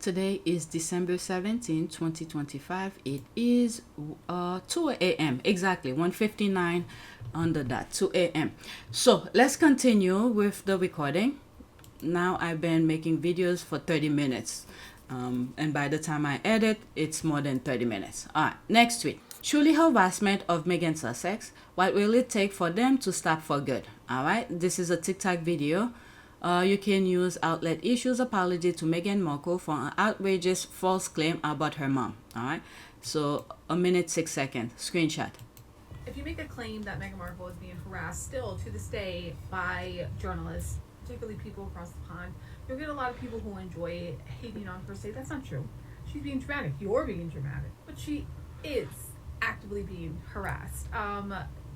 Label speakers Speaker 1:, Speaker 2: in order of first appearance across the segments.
Speaker 1: Today is December 17, 2025. It is 2 a.m. Exactly, 1:59 on the dot, 2 a.m. So let's continue with the recording. Now I've been making videos for 30 minutes. And by the time I edit, it's more than 30 minutes. All right, next tweet. Truly harassment of Meghan Sussex. What will it take for them to stop for good? All right, this is a TikTok video. You can use outlet issues apology to Meghan Markle for an outrageous false claim about her mom. All right, so 1 minute 6 seconds screenshot.
Speaker 2: If you make a claim that Meghan Markle is being harassed still to this day by journalists, particularly people across the pond, you'll get a lot of people who enjoy hating on her say that's not true. She's being dramatic. You're being dramatic, but she is actively being harassed.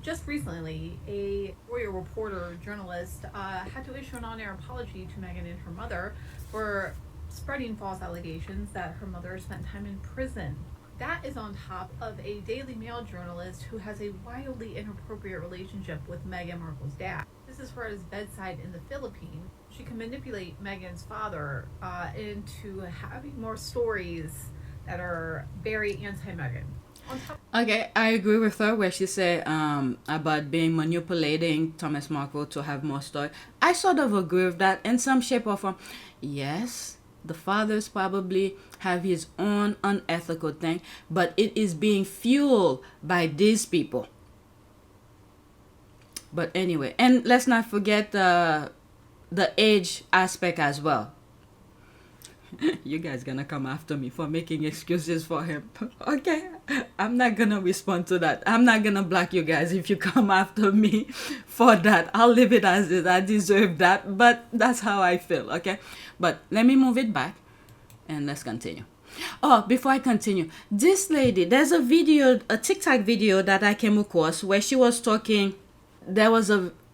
Speaker 2: Just recently, a Doria reporter, journalist, had to issue an on-air apology to Meghan and her mother for spreading false allegations that her mother spent time in prison. That is on top of a Daily Mail journalist who has a wildly inappropriate relationship with Meghan Markle's dad. This is for his bedside in the Philippines. She can manipulate Meghan's father into having more stories that are very anti-Meghan.
Speaker 1: Okay, I agree with her where she said about being manipulating Thomas Markle to have more story. I sort of agree with that in some shape or form. Yes, the fathers probably have his own unethical thing, but it is being fueled by these people. But anyway, and let's not forget the age aspect as well. You guys gonna come after me for making excuses for him. Okay, I'm not gonna respond to that. I'm not gonna block you guys if you come after me for that. I'll leave it as is. I deserve that, but that's how I feel. Okay, but let me move it back and let's continue. Oh, before I continue, this lady, there's a video, a TikTok video that I came across where she was talking. There was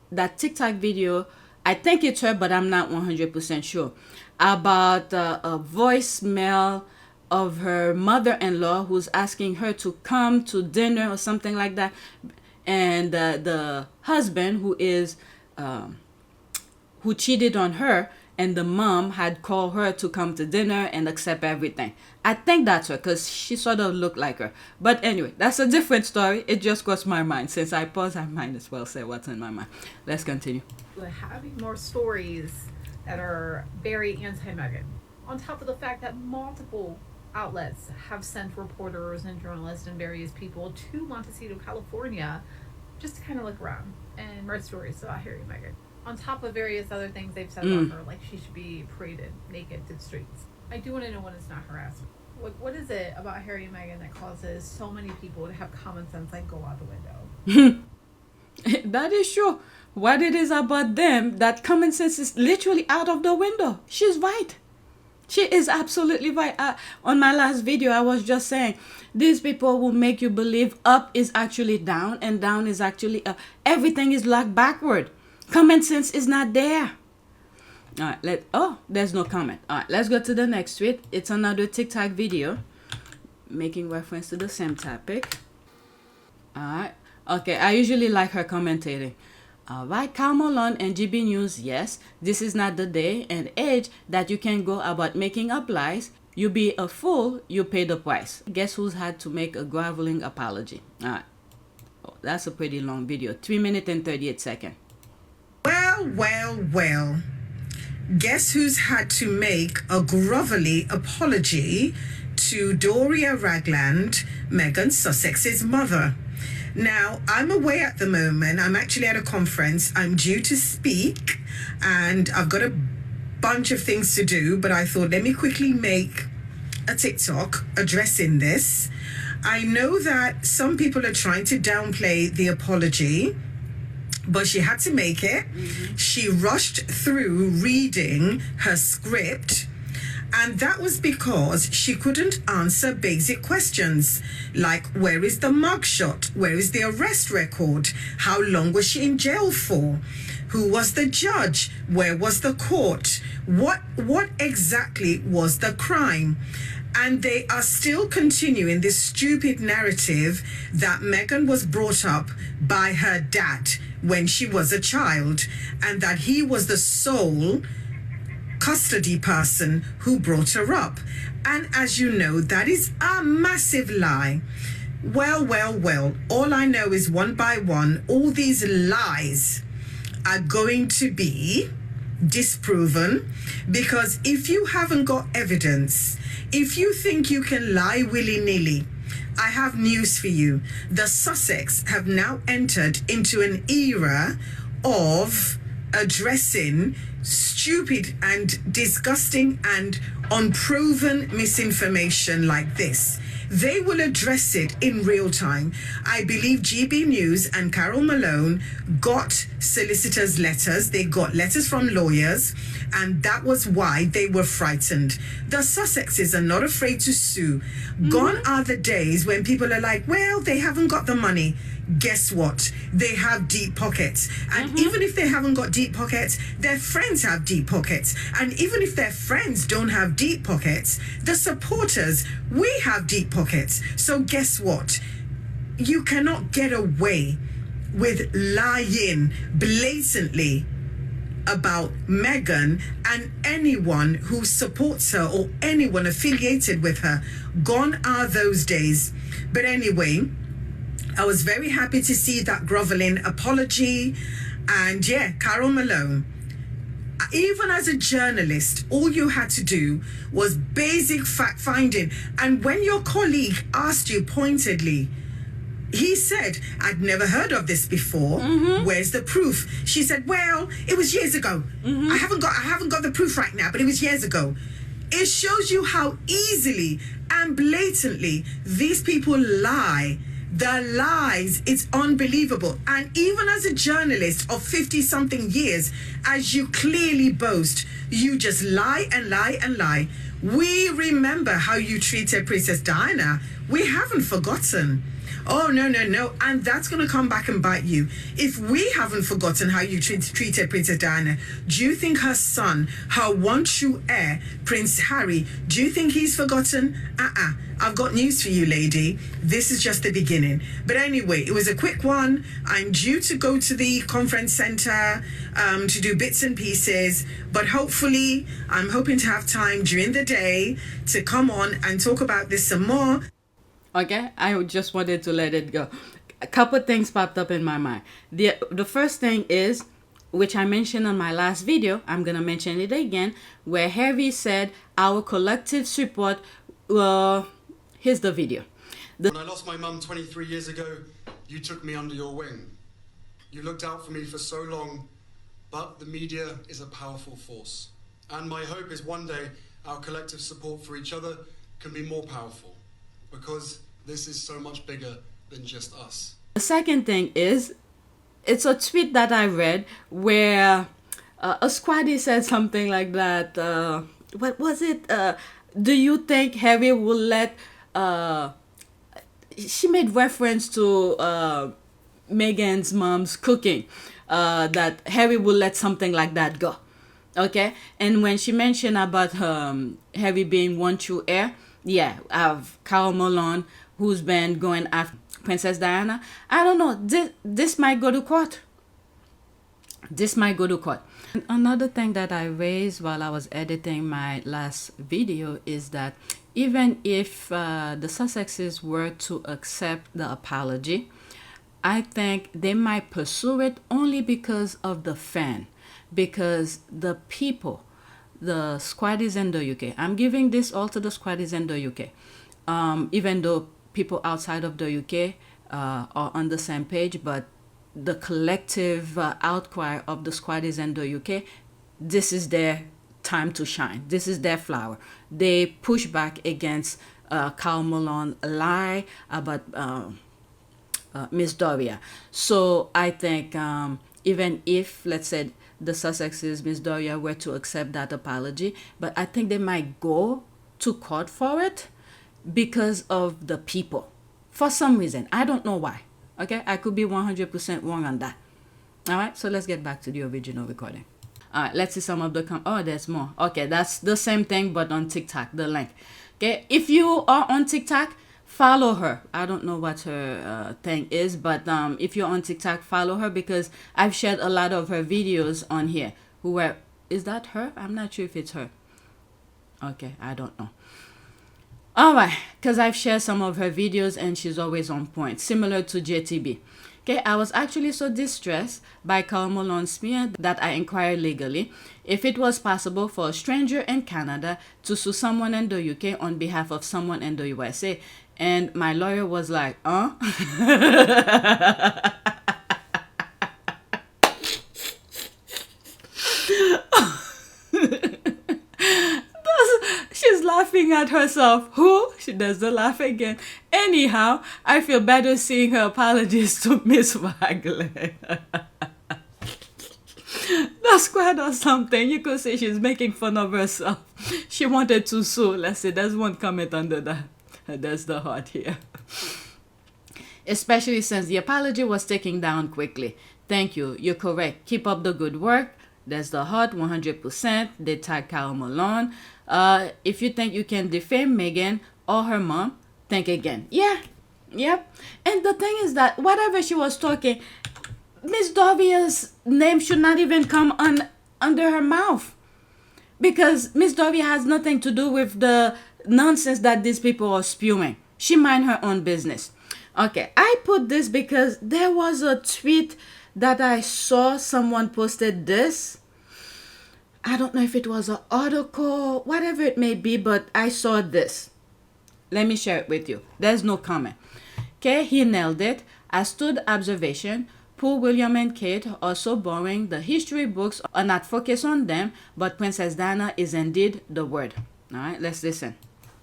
Speaker 1: that TikTok video, I think it's her, but I'm not 100% sure, about a voicemail of her mother-in-law who's asking her to come to dinner or something like that, and the husband who cheated on her, and the mom had called her to come to dinner and accept everything. I think that's her because she sort of looked like her. But anyway, that's a different story. It just crossed my mind. Since I paused, I might as well say what's in my mind. Let's continue.
Speaker 2: We're having more stories that are very anti-Meghan. On top of the fact that multiple outlets have sent reporters and journalists and various people to Montecito, California, just to kind of look around and write stories about Harry and Meghan. On top of various other things they've said about her, like she should be paraded naked to the streets. I do want to know when it's not harassment. What is it about Harry and Meghan that causes so many people to have common sense like go out the window?
Speaker 1: That is true. What it is about them that common sense is literally out of the window. She's right. She is absolutely right. On my last video, I was just saying, these people will make you believe up is actually down and down is actually up. Everything is locked backward. Common sense is not there. All right, there's no comment. All right, let's go to the next tweet. It's another TikTok video making reference to the same topic. All right. Okay, I usually like her commentating. All right, Carole Malone and GB News, yes, this is not the day and age that you can go about making up lies. You be a fool, you pay the price. Guess who's had to make a groveling apology? All right. Oh, that's a pretty long video, 3 minutes and 38 seconds.
Speaker 3: Well. Guess who's had to make a grovelly apology to Doria Ragland, Meghan Sussex's mother? Now, I'm away at the moment. I'm actually at a conference. I'm due to speak, and I've got a bunch of things to do, but I thought, let me quickly make a TikTok addressing this. I know that some people are trying to downplay the apology, but she had to make it. She rushed through reading her script, and that was because she couldn't answer basic questions like, where is the mugshot? Where is the arrest record? How long was she in jail for? Who was the judge? Where was the court? What exactly was the crime? And they are still continuing this stupid narrative that Meghan was brought up by her dad when she was a child, and that he was the sole custody person who brought her up. And as you know, that is a massive lie. Well, all I know is one by one, all these lies are going to be disproven, because if you haven't got evidence, if you think you can lie willy-nilly, I have news for you. The Sussex have now entered into an era of addressing stupid and disgusting and unproven misinformation like this. They will address it in real time. I believe GB News and Carole Malone got solicitors' letters. They got letters from lawyers, and that was why they were frightened. The Sussexes are not afraid to sue. Gone are the days when people are like, well, they haven't got the money. Guess what? They have deep pockets. And even if they haven't got deep pockets, their friends have deep pockets. And even if their friends don't have deep pockets, the supporters, we have deep pockets. So guess what? You cannot get away with lying blatantly about Meghan and anyone who supports her or anyone affiliated with her. Gone are those days. But anyway, I was very happy to see that groveling apology. And yeah, Carole Malone, even as a journalist, all you had to do was basic fact finding. And when your colleague asked you pointedly, he said, I'd never heard of this before. Where's the proof? She said, well, it was years ago. I haven't got the proof right now, but it was years ago. It shows you how easily and blatantly these people lie. The lies, it's unbelievable. And even as a journalist of 50-something years, as you clearly boast, you just lie and lie and lie. We remember how you treated Princess Diana. We haven't forgotten. Oh, no. And that's going to come back and bite you. If we haven't forgotten how you treated Princess Diana, do you think her son, her one true heir, Prince Harry, do you think he's forgotten? I've got news for you, lady. This is just the beginning. But anyway, it was a quick one. I'm due to go to the conference center to do bits and pieces. But hopefully, I'm hoping to have time during the day to come on and talk about this some more.
Speaker 1: Okay, I just wanted to let it go. A couple things popped up in my mind. The first thing is, which I mentioned on my last video, I'm going to mention it again, where Harry said, our collective support, here's the video.
Speaker 4: When I lost my mum 23 years ago, you took me under your wing. You looked out for me for so long, but the media is a powerful force. And my hope is one day our collective support for each other can be more powerful, because this is so much bigger than just us.
Speaker 1: The second thing is, it's a tweet that I read where a squaddy said something like that. What was it? Do you think Harry will let... she made reference to Meghan's mom's cooking. That Harry will let something like that go. Okay? And when she mentioned about Harry being one true heir, yeah, I have Carole Malone, who's been going after Princess Diana. I don't know. This might go to court. This might go to court. Another thing that I raised while I was editing my last video is that even if the Sussexes were to accept the apology, I think they might pursue it only because of the fan. Because the people, the squaddies in the UK, I'm giving this all to the squaddies in the UK, even though people outside of the UK are on the same page, but the collective outcry of the squaddies in the UK, this is their time to shine. This is their flower. They push back against Carole Malone lie about Miss Doria. So I think even if, let's say, the Sussexes, Miss Doria, were to accept that apology, but I think they might go to court for it because of the people. For some reason. I don't know why. Okay? I could be 100% wrong on that. All right? So let's get back to the original recording. All right. Let's see some of the... oh, there's more. Okay. That's the same thing, but on TikTok. The link. Okay? If you are on TikTok, follow her. I don't know what her thing is, but if you're on TikTok, follow her because I've shared a lot of her videos on here who were Is that her? I'm not sure if it's her. Okay, I don't know. All right, because I've shared some of her videos and she's always on point, similar to JTB. Okay, I was actually so distressed by Carole Malone's smear that I inquired legally if it was possible for a stranger in Canada to sue someone in the UK on behalf of someone in the USA. And my lawyer was like, huh? She's laughing at herself. Who? She does the laugh again. Anyhow, I feel better seeing her apologies to Miss Wagler. That's quite or something. You could say she's making fun of herself. She wanted to sue. Let's say there's one comment under that. That's the heart here. Especially since the apology was taken down quickly. Thank you. You're correct. Keep up the good work. There's the heart, 100%. They tag Carole Malone. If you think you can defame Meghan or her mom, think again. Yeah. Yep. And the thing is that whatever she was talking, Miss Doria's name should not even come under her mouth. Because Miss Doria has nothing to do with the nonsense that these people are spewing. She mind her own business. Okay, I put this because there was a tweet that I saw. Someone posted this. I don't know if it was an article, whatever it may be, but I saw this. Let me share it with you. There's no comment. Okay, he nailed it. Astute observation. Poor William and Kate are so boring. The history books are not focused on them, but Princess Diana is indeed the word. All right, let's listen.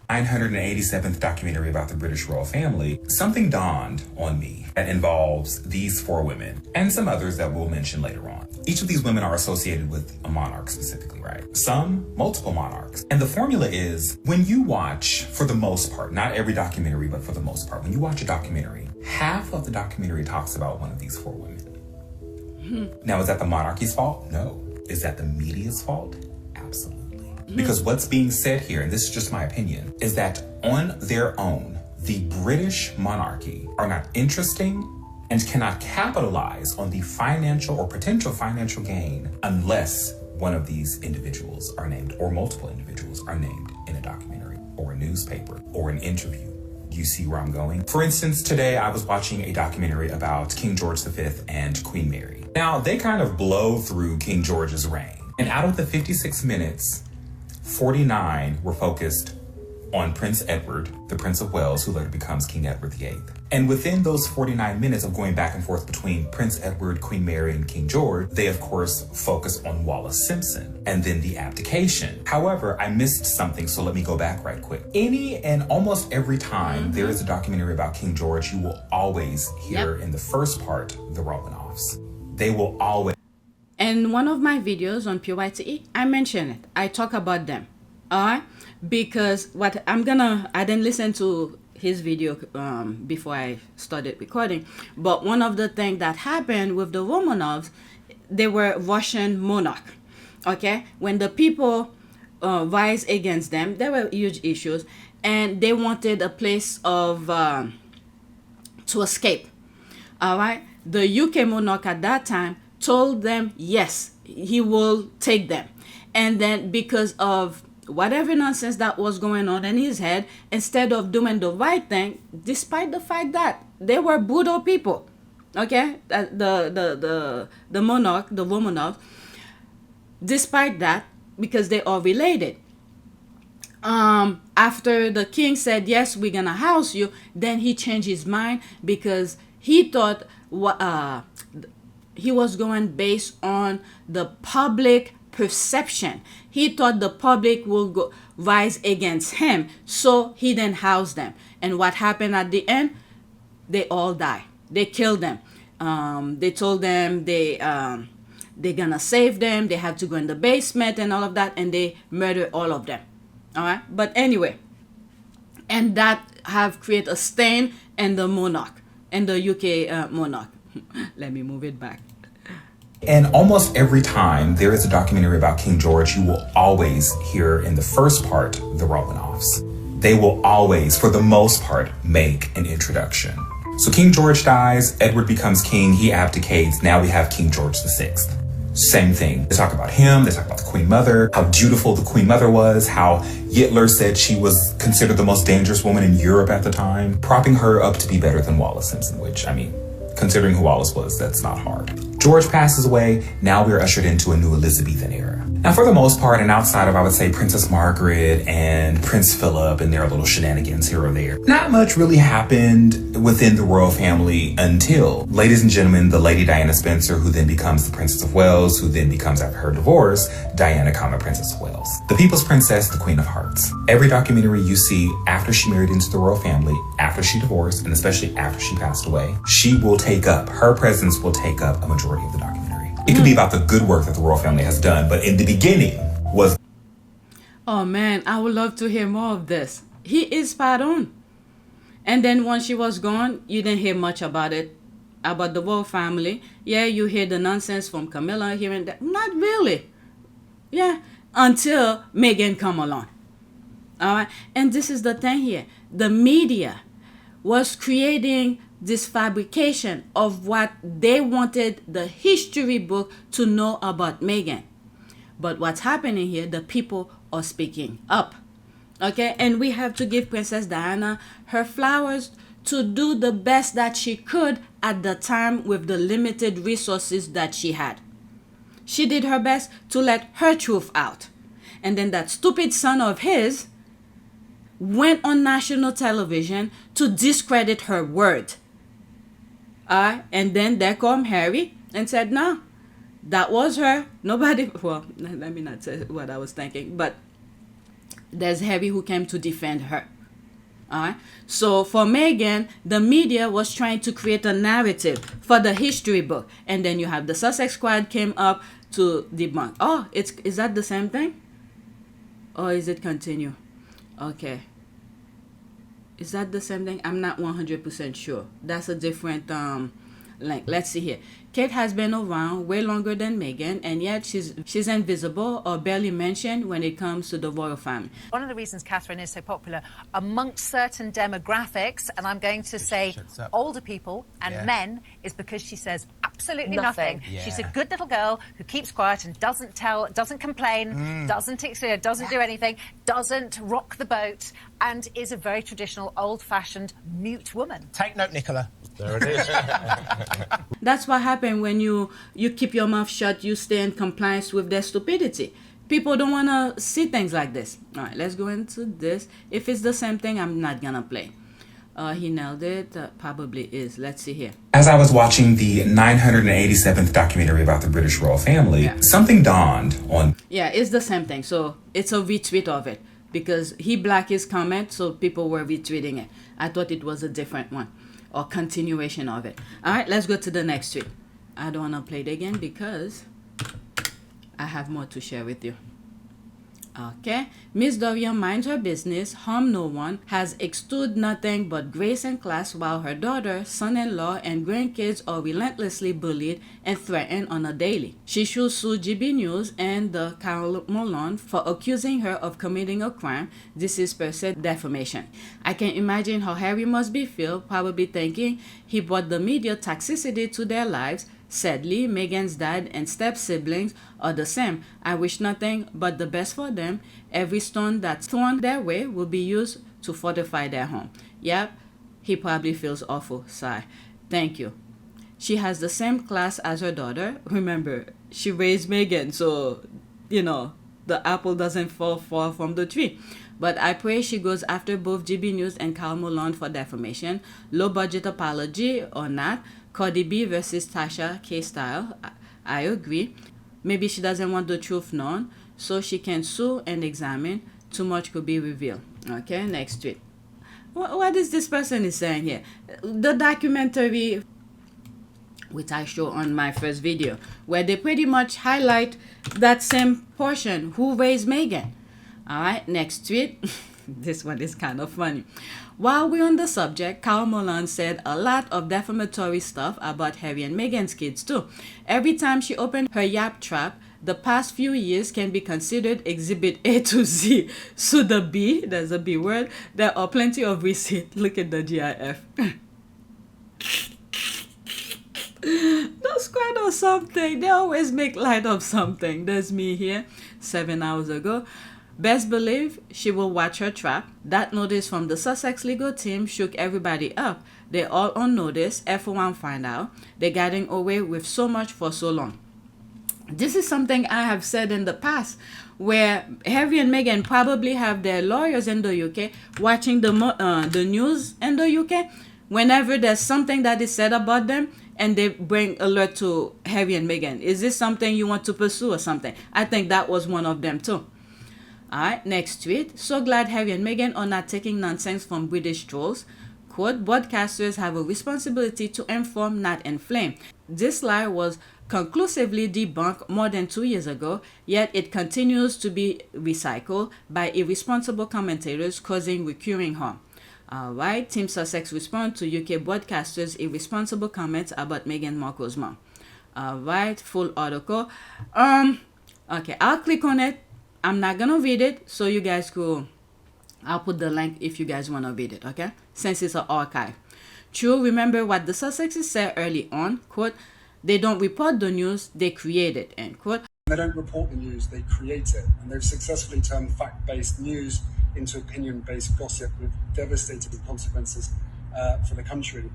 Speaker 5: 987th documentary about the British royal family, something dawned on me that involves these 4 women and some others that we'll mention later on. Each of these women are associated with a monarch specifically, right? Some, multiple monarchs. And the formula is when you watch, for the most part, not every documentary, but for the most part, when you watch a documentary, half of the documentary talks about one of these 4 women. Now, is that the monarchy's fault? No. Is that the media's fault? Absolutely. Because what's being said here, and this is just my opinion, is that on their own, the British monarchy are not interesting and cannot capitalize on the financial or potential financial gain unless one of these individuals are named, or multiple individuals are named in a documentary or a newspaper or an interview. Do you see where I'm going? For instance, today I was watching a documentary about King George V and Queen Mary. Now, they kind of blow through King George's reign. And out of the 56 minutes, 49 were focused on Prince Edward, the Prince of Wales, who later becomes King Edward VIII. And within those 49 minutes of going back and forth between Prince Edward, Queen Mary, and King George, they of course focus on Wallace Simpson and then the abdication. However, I missed something, so let me go back right quick. Any and almost every time there is a documentary about King George, you will always hear in the first part the Romanoffs. They will always.
Speaker 1: In one of my videos on PYTE, I mention it. I talk about them. Alright? Because I didn't listen to his video before I started recording. But one of the things that happened with the Romanovs, they were Russian monarch. Okay? When the people rise against them, there were huge issues. And they wanted a place of to escape. Alright? The UK monarch at that time told them yes, he will take them. And then because of whatever nonsense that was going on in his head, instead of doing the right thing, despite the fact that they were brutal people, okay, the monarch, the Romanov, despite that, because they are related, after the king said yes, we're gonna house you, then he changed his mind because he thought he was going based on the public perception. He thought the public will rise against him, so he didn't house them. And what happened at the end? They all die. They killed them. They told them they're gonna save them. They have to go in the basement and all of that, and they murdered all of them. All right. But anyway, and that have created a stain in the monarch, in the UK monarch. Let me move it back.
Speaker 5: And almost every time there is a documentary about King George, you will always hear in the first part the Romanoffs. They will always, for the most part, make an introduction. So King George dies, Edward becomes king, he abdicates, now we have King George VI. Same thing. They talk about him, they talk about the Queen Mother, how beautiful the Queen Mother was, how Hitler said she was considered the most dangerous woman in Europe at the time, propping her up to be better than Wallace Simpson, which, I mean, considering who Wallace was, that's not hard. George passes away, now we're ushered into a new Elizabethan era. Now, for the most part, and outside of, I would say, Princess Margaret and Prince Philip and their little shenanigans here or there, not much really happened within the royal family until, ladies and gentlemen, the Lady Diana Spencer, who then becomes the Princess of Wales, who then becomes, after her divorce, Diana, Princess of Wales. The People's Princess, the Queen of Hearts. Every documentary you see after she married into the royal family, after she divorced, and especially after she passed away, her presence will take up a majority of the documentary. It could be about the good work that the royal family has done, but in the beginning was...
Speaker 1: Oh man, I would love to hear more of this. He is spot on. And then once she was gone, you didn't hear much about it, about the royal family. Yeah, you hear the nonsense from Camilla here and there. Not really. Yeah, until Meghan come along. All right, and this is the thing here. The media was creating this fabrication of what they wanted the history book to know about Meghan. But what's happening here, the people are speaking up. Okay, and we have to give Princess Diana her flowers to do the best that she could at the time with the limited resources that she had. She did her best to let her truth out. And then that stupid son of his went on national television to discredit her word. And then there come Harry and said, no, that was her. Nobody, well, let me not say what I was thinking, but there's Harry who came to defend her. All right. So for Meghan, the media was trying to create a narrative for the history book. And then you have the Sussex squad came up to debunk. Oh, is that the same thing? Or is it continue? Okay. Is that the same thing? I'm not 100% sure. That's a different link. Let's see here. Kate has been around way longer than Meghan, and yet she's invisible or barely mentioned when it comes to the royal family.
Speaker 6: One of the reasons Catherine is so popular amongst certain demographics, and I'm going to say older people and men, is because she says absolutely nothing. Yeah. She's a good little girl who keeps quiet and doesn't complain, doesn't do anything, doesn't rock the boat, and is a very traditional, old-fashioned, mute woman.
Speaker 7: Take note, Nicola.
Speaker 8: There it is.
Speaker 1: That's what happens when you keep your mouth shut, you stay in compliance with their stupidity. People don't want to see things like this. All right, let's go into this. If it's the same thing, I'm not going to play. He nailed it. Probably is. Let's see here.
Speaker 5: As I was watching the 987th documentary about the British royal family, something dawned on...
Speaker 1: Yeah, it's the same thing. So it's a retweet of it because he blacked his comment, so people were retweeting it. I thought it was a different one or continuation of it. All right, let's go to the next tweet. I don't want to play it again because I have more to share with you. Okay, Miss Doria minds her business, harm no one, has exuded nothing but grace and class while her daughter, son-in-law, and grandkids are relentlessly bullied and threatened on a daily. She should sue GB News and the Carole Malone for accusing her of committing a crime. This is per se defamation. I can imagine how Harry must be feel, probably thinking he brought the media toxicity to their lives. Sadly, Meghan's dad and step-siblings are the same. I wish nothing but the best for them. Every stone that's thrown their way will be used to fortify their home. Yep, he probably feels awful. Sigh. Thank you. She has the same class as her daughter. Remember, she raised Meghan, so, the apple doesn't fall far from the tree. But I pray she goes after both GB News and Carole Malone for defamation. Low-budget apology or not. Cardi B versus Tasha K-Style. I agree. Maybe she doesn't want the truth known, so she can sue and examine. Too much could be revealed. Okay, next tweet. What is this person is saying here? The documentary, which I show on my first video, where they pretty much highlight that same portion. Who raised Meghan? All right, next tweet. This one is kind of funny. While we're on the subject, Carole Malone said a lot of defamatory stuff about Harry and Meghan's kids too. Every time she opened her yap trap, the past few years can be considered exhibit A to Z. So the B, there's a B word, there are plenty of receipts. Look at the GIF. The squad know something? They always make light of something. There's me here 7 hours ago. Best believe she will watch her trap. That notice from the Sussex legal team shook everybody up. They all on notice. Everyone find out. They're getting away with so much for so long. This is something I have said in the past, where Harry and Meghan probably have their lawyers in the UK watching the news in the UK whenever there's something that is said about them, and they bring alert to Harry and Meghan. Is this something you want to pursue or something? I think that was one of them too. Alright, next tweet. So glad Harry and Meghan are not taking nonsense from British trolls. Quote, broadcasters have a responsibility to inform, not inflame. This lie was conclusively debunked more than 2 years ago, yet it continues to be recycled by irresponsible commentators, causing recurring harm. Alright, Team Sussex respond to UK broadcasters' irresponsible comments about Meghan Markle's mom. Alright, full article. Okay, I'll click on it. I'm not gonna read it, so you guys could, I'll put the link if you guys wanna read it, okay? Since it's an archive. True, remember what the Sussexes said early on, quote, they don't report the news, they create it, end quote.
Speaker 7: They don't report the news, they create it. And they've successfully turned fact-based news into opinion-based gossip with devastating consequences for the country.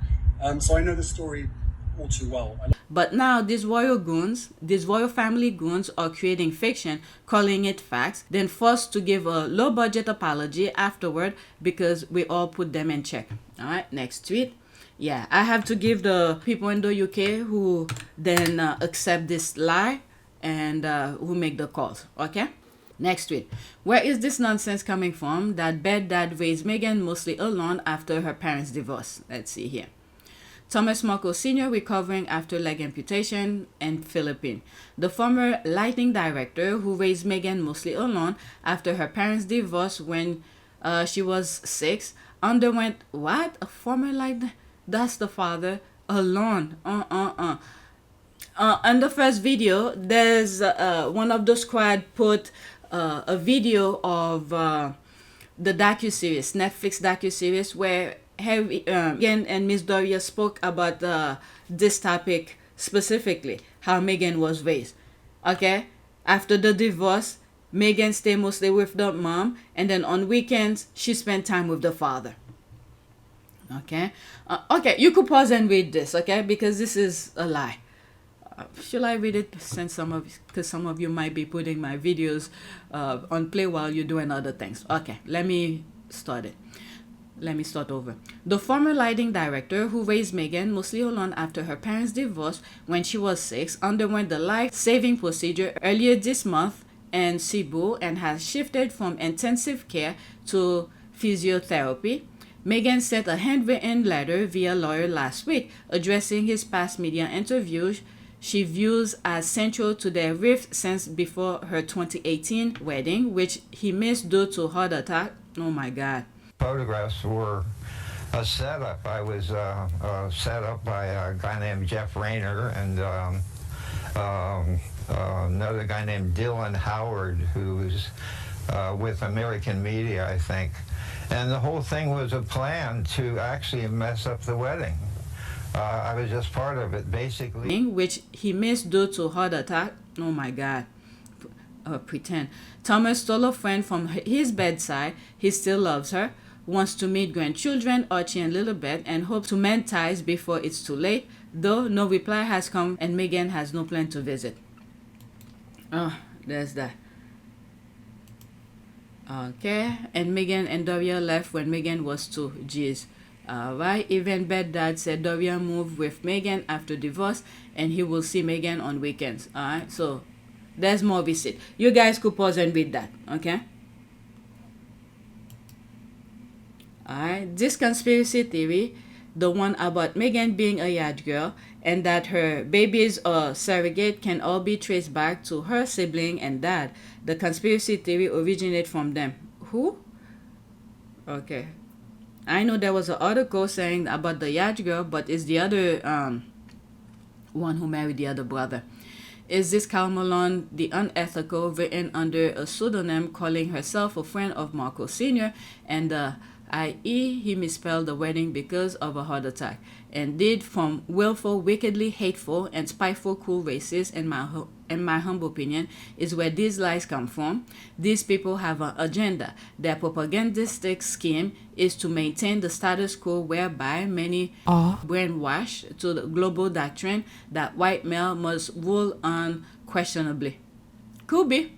Speaker 7: So I know the story all too well.
Speaker 1: But now these royal goons, these royal family goons are creating fiction, calling it facts, then forced to give a low-budget apology afterward because we all put them in check. All right, next tweet. Yeah, I have to give the people in the UK who then accept this lie and who make the calls, okay? Next tweet. Where is this nonsense coming from that bad dad raised Meghan mostly alone after her parents' divorce? Let's see here. Thomas Markle Sr. recovering after leg amputation in Philippines. The former lighting director who raised Meghan mostly alone after her parents' divorce when she was 6 underwent what? A former lighting? That's the father alone. On the first video, there's one of the squad put a video of the docuseries, Netflix docuseries, where Harry Meghan and Miss Doria spoke about this topic specifically, how Meghan was raised. Okay, after the divorce, Meghan stayed mostly with the mom, and then on weekends she spent time with the father. Okay, okay, you could pause and read this, okay, because this is a lie. Should I read it? Since because some of you might be putting my videos on play while you're doing other things. Okay, let me start it. Let me start over. The former lighting director who raised Meghan mostly alone after her parents' divorce when she was 6 underwent the life-saving procedure earlier this month in Cebu and has shifted from intensive care to physiotherapy. Meghan sent a handwritten letter via lawyer last week addressing his past media interviews she views as central to their rift since before her 2018 wedding, which he missed due to heart attack. Oh my God.
Speaker 8: Photographs were a setup. I was set up by a guy named Jeff Rayner and another guy named Dylan Howard, who's with American Media, I think. And the whole thing was a plan to actually mess up the wedding. I was just part of it, basically.
Speaker 1: Which he missed due to heart attack. Oh my God. Pretend. Thomas stole a friend from his bedside. He still loves her. Wants to meet grandchildren, Archie and Lilibet, and hopes to mend ties before it's too late, though no reply has come and Meghan has no plan to visit. Oh, there's that. Okay, and Meghan and Doria left when Meghan was 2. Jeez. Right, even Bad Dad said Doria moved with Meghan after divorce and he will see Meghan on weekends. Alright, so there's more visit. You guys could pause and read that, okay? Alright, this conspiracy theory, the one about Meghan being a yacht girl and that her babies or surrogate can all be traced back to her sibling and dad. The conspiracy theory originated from them. Who? Okay. I know there was an article saying about the yacht girl, but it's the other one who married the other brother. Is this Carole Malone the unethical, written under a pseudonym, calling herself a friend of Markle Sr. and i.e. he misspelled the wedding because of a heart attack, and did from willful, wickedly hateful, and spiteful, cruel racist, in my humble opinion, is where these lies come from. These people have an agenda. Their propagandistic scheme is to maintain the status quo whereby many are brainwashed to the global doctrine that white male must rule unquestionably. Could be.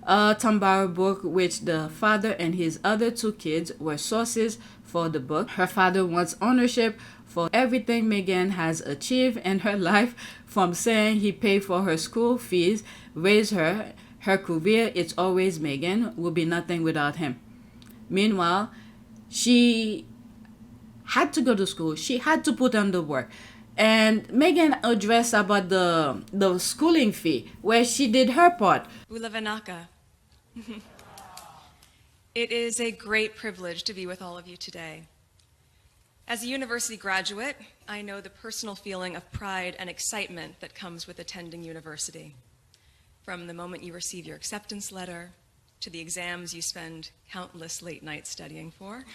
Speaker 1: Tambara book, which the father and his other 2 kids were sources for the book. Her father wants ownership for everything Meghan has achieved in her life, from saying he paid for her school fees, raised her career. It's always Meghan, will be nothing without him. Meanwhile, she had to go to school. She had to put in the work. And Meghan addressed about the schooling fee, where she did her part.
Speaker 9: Ulavanaka. It is a great privilege to be with all of you today. As a university graduate, I know the personal feeling of pride and excitement that comes with attending university. From the moment you receive your acceptance letter, to the exams you spend countless late nights studying for,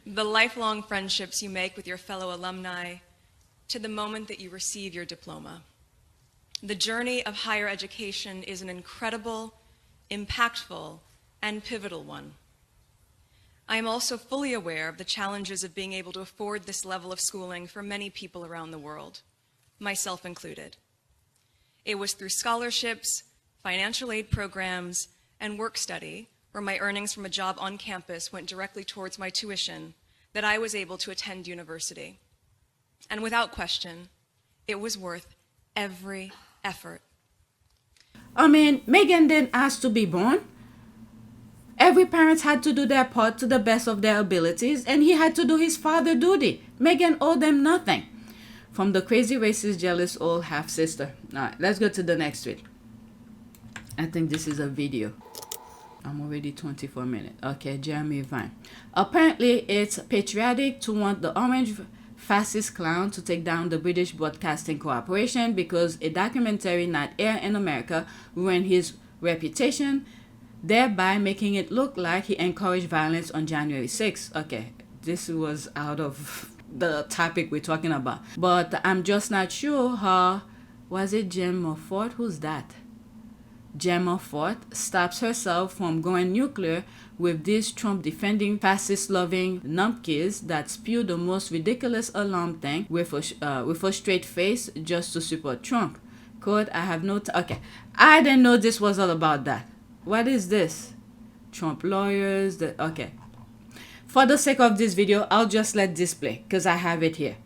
Speaker 9: the lifelong friendships you make with your fellow alumni, to the moment that you receive your diploma. The journey of higher education is an incredible, impactful, and pivotal one. I am also fully aware of the challenges of being able to afford this level of schooling for many people around the world, myself included. It was through scholarships, financial aid programs, and work study, where my earnings from a job on campus went directly towards my tuition, that I was able to attend university. And without question, it was worth every effort.
Speaker 1: I mean, Meghan didn't ask to be born. Every parent had to do their part to the best of their abilities, and he had to do his father duty. Meghan owed them nothing. From the crazy, racist, jealous old half-sister. All right, let's go to the next tweet. I think this is a video. I'm already 24 minutes. Okay, Jeremy Vine. Apparently, it's patriotic to want the orange fascist clown to take down the British Broadcasting Corporation because a documentary not aired in America ruined his reputation, thereby making it look like he encouraged violence on January 6th. Okay, this was out of the topic we're talking about. But I'm just not sure how, was it Gemma Ford? Who's that? Gemma Ford stops herself from going nuclear with these Trump-defending, fascist-loving numpkins that spew the most ridiculous alarm thing with a straight face just to support Trump. Code, I have no... Okay, I didn't know this was all about that. What is this? Trump lawyers... Okay. For the sake of this video, I'll just let this play, because I have it here.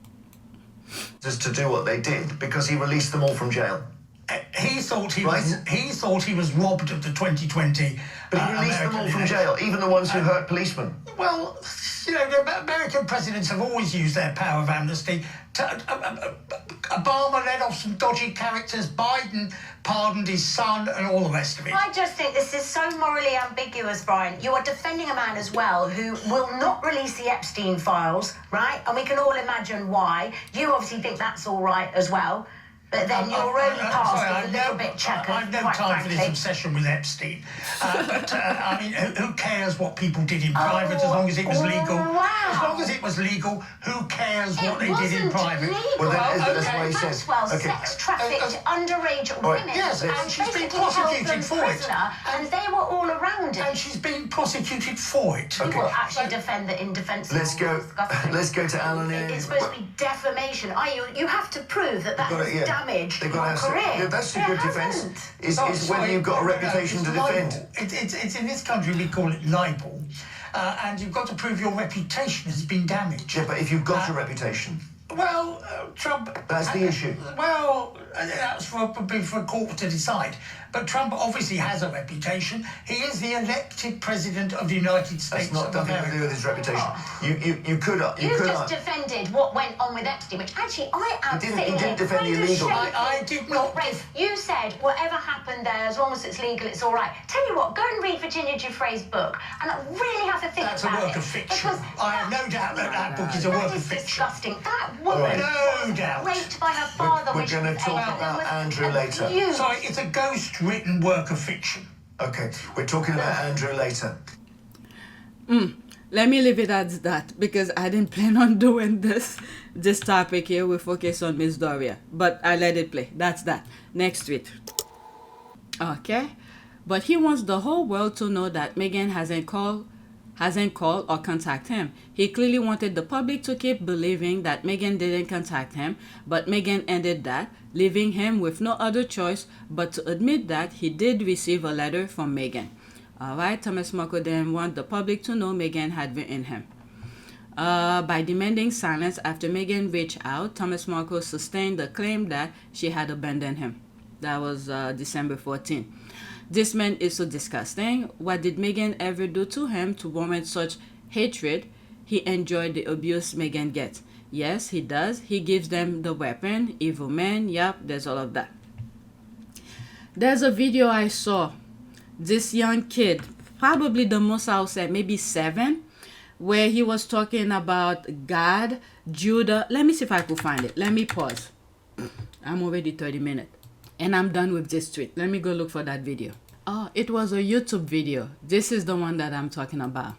Speaker 10: Just to do what they did, because he released them all from jail.
Speaker 11: He thought he was robbed of the 2020.
Speaker 10: But he released them all from jail, even the ones who hurt policemen.
Speaker 11: Well, you know, the American presidents have always used their power of amnesty. Obama let off some dodgy characters. Biden pardoned his son, and all the rest of it.
Speaker 12: I just think this is so morally ambiguous, Brian. You are defending a man as well who will not release the Epstein files, right? And we can all imagine why. You obviously think that's all right as well. But then your only past is a little bit checkered.
Speaker 11: I've no time for this obsession with Epstein. I mean, who cares what people did in private as long as it was legal?
Speaker 12: Wow.
Speaker 11: As long as it was legal, who cares what they did in private?
Speaker 12: Well,
Speaker 10: that's why he says.
Speaker 12: Maxwell sex trafficked underage women.
Speaker 11: Yes, and she's been
Speaker 12: basically
Speaker 11: prosecuted
Speaker 12: held them
Speaker 11: for it.
Speaker 12: prisoner, and they were all around it.
Speaker 11: And she's been prosecuted for it.
Speaker 12: You will actually defend the indefensible.
Speaker 10: Let's go to Alan here.
Speaker 12: It's supposed to be defamation. You have to prove that has damaged your career.
Speaker 10: Yeah, that's a good defence. Is whether you've got a reputation to defend.
Speaker 11: It's in this country we call it libel, and you've got to prove your reputation has been damaged.
Speaker 10: Yeah, but if you've got a reputation.
Speaker 11: Well, Trump...
Speaker 10: That's the issue.
Speaker 11: Well, that's for a court to decide. But Trump obviously has a reputation. He is the elected president of the United States of America.
Speaker 10: That's not nothing to do with his reputation. You could...
Speaker 12: You just defended what went on with Epstein, which actually I am
Speaker 10: He didn't defend the illegal.
Speaker 11: I did not...
Speaker 12: You said whatever happened there, as long as it's legal, it's all right. Tell you what, go and read Virginia Giuffre's book, and I really have to think
Speaker 11: about it. That's
Speaker 12: a
Speaker 11: work of fiction. I have no doubt that book is a work of fiction.
Speaker 12: Disgusting. That woman was raped by her father.
Speaker 10: We're going to talk about Andrew later.
Speaker 11: Sorry, it's a ghost-written work of fiction.
Speaker 10: Okay, we're talking about Andrew later.
Speaker 1: let me leave it at that because I didn't plan on doing this topic here. We focus on Miss Doria, but I let it play. That's that. Next tweet. Okay, but he wants the whole world to know that Meghan hasn't called or contact him. He clearly wanted the public to keep believing that Meghan didn't contact him, but Meghan ended that, leaving him with no other choice but to admit that he did receive a letter from Meghan. Alright, Thomas Markle didn't want the public to know Meghan had written him. By demanding silence after Meghan reached out, Thomas Markle sustained the claim that she had abandoned him. That was December 14. This man is so disgusting. What did Meghan ever do to him to warrant such hatred? He enjoyed the abuse Meghan gets. Yes, he does. He gives them the weapon. Evil man. Yep, there's all of that. There's a video I saw. This young kid, probably the most I'll say, maybe 7, where he was talking about God, Judah. Let me see if I could find it. Let me pause. I'm already 30 minutes. And I'm done with this tweet. Let me go look for that video. Oh, it was a YouTube video. This is the one that I'm talking about.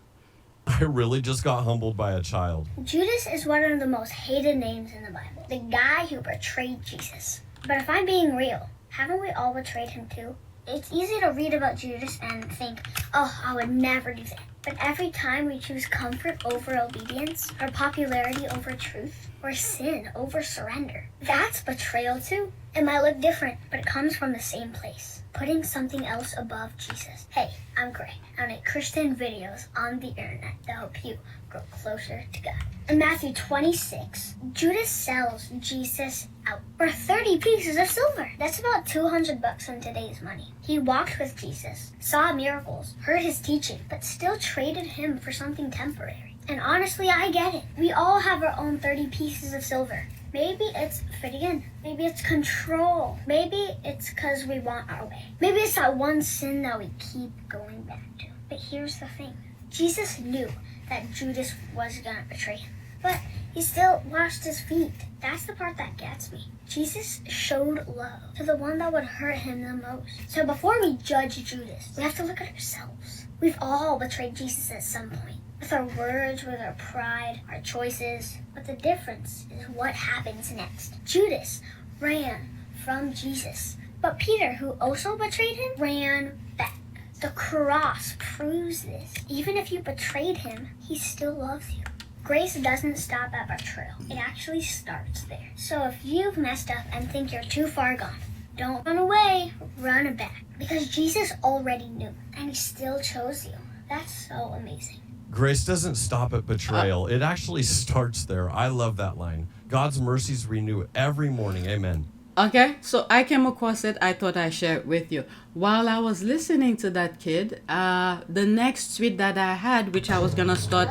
Speaker 13: I really just got humbled by a child.
Speaker 14: Judas is one of the most hated names in the Bible. The guy who betrayed Jesus. But if I'm being real, haven't we all betrayed him too? It's easy to read about Judas and think, oh, I would never do that. But every time we choose comfort over obedience, or popularity over truth, or sin over surrender, that's betrayal too. It might look different, but it comes from the same place. Putting something else above Jesus. Hey, I'm Gray. I make Christian videos on the internet that help you grow closer to God. In Matthew 26, Judas sells Jesus out for 30 pieces of silver. That's about $200 in today's money. He walked with Jesus, saw miracles, heard his teaching, but still traded him for something temporary. And honestly, I get it. We all have our own 30 pieces of silver. Maybe it's fitting in. Maybe it's control. Maybe it's because we want our way. Maybe it's that one sin that we keep going back to. But here's the thing. Jesus knew that Judas was going to betray him. But he still washed his feet. That's the part that gets me. Jesus showed love to the one that would hurt him the most. So before we judge Judas, we have to look at ourselves. We've all betrayed Jesus at some point. With our words, with our pride, our choices. But the difference is what happens next. Judas ran from Jesus. But Peter, who also betrayed him, ran back. The cross proves this. Even if you betrayed him, he still loves you. Grace doesn't stop at betrayal. It actually starts there. So if you've messed up and think you're too far gone, don't run away, run back. Because Jesus already knew, and he still chose you. That's so amazing.
Speaker 13: Grace doesn't stop at betrayal. It actually starts there. I love that line. God's mercies renew every morning. Amen.
Speaker 1: Okay, so I came across it. I thought I'd share it with you. While I was listening to that kid, the next tweet that I had, which I was going to start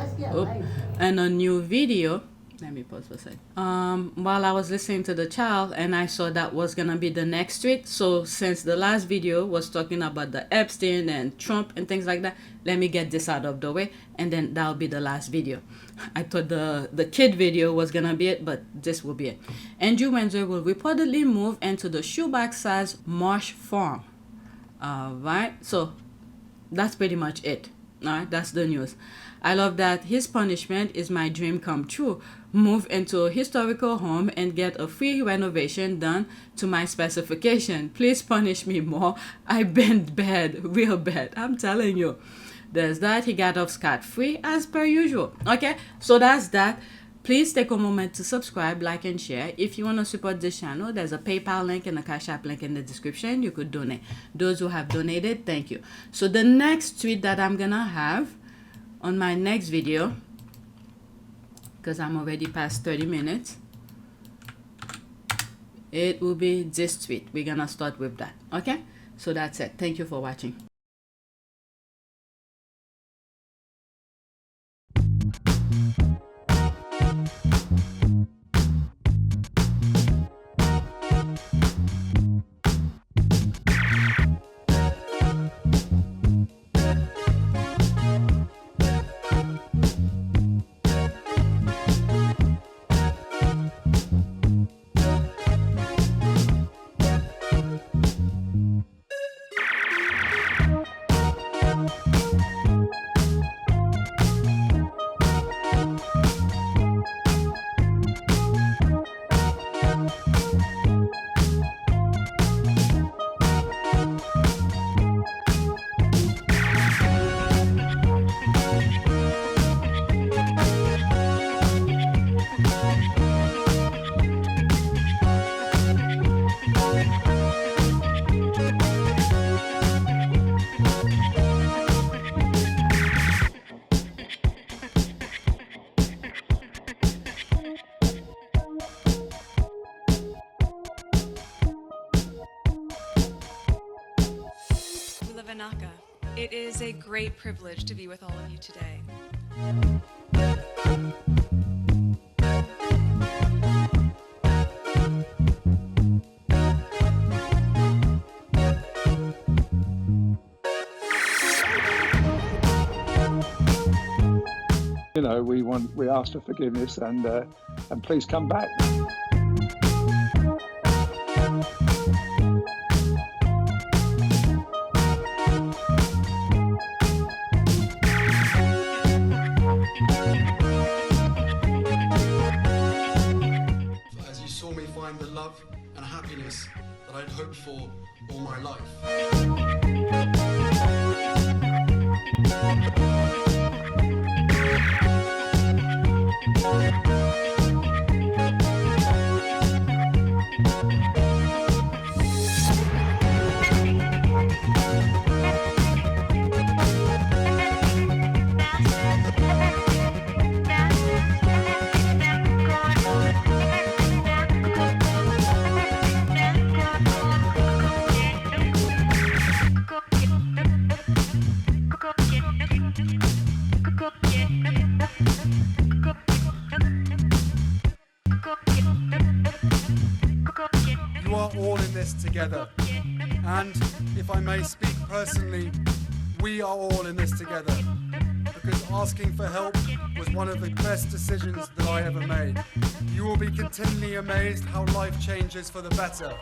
Speaker 1: in a new video. Let me pause for a second. While I was listening to the child and I saw that was going to be the next tweet. So since the last video was talking about the Epstein and Trump and things like that, let me get this out of the way and then that'll be the last video. I thought the kid video was going to be it, but this will be it. Andrew Windsor will reportedly move into the shoebox-sized Marsh farm. Alright, so that's pretty much it. Alright, that's the news. I love that his punishment is my dream come true. Move into a historical home and get a free renovation done to my specification. Please punish me more. I've been bad, real bad. I'm telling you. There's that. He got off scot-free as per usual. Okay, so that's that. Please take a moment to subscribe, like, and share. If you want to support this channel, there's a PayPal link and a Cash App link in the description. You could donate. Those who have donated, thank you. So the next tweet that I'm gonna have on my next video, because I'm already past 30 minutes, it will be this tweet. We're gonna start with that. Okay, so that's it. Thank you for watching.
Speaker 9: Savanaka. It is a great privilege to be with all of you today.
Speaker 15: You know, we ask for forgiveness and please come back.
Speaker 4: As you saw me find the love and happiness that I'd hoped for all my life. You are all in this together, and if I may speak personally, we are all in this together, because asking for help was one of the best decisions that I ever made. You will be continually amazed how life changes for the better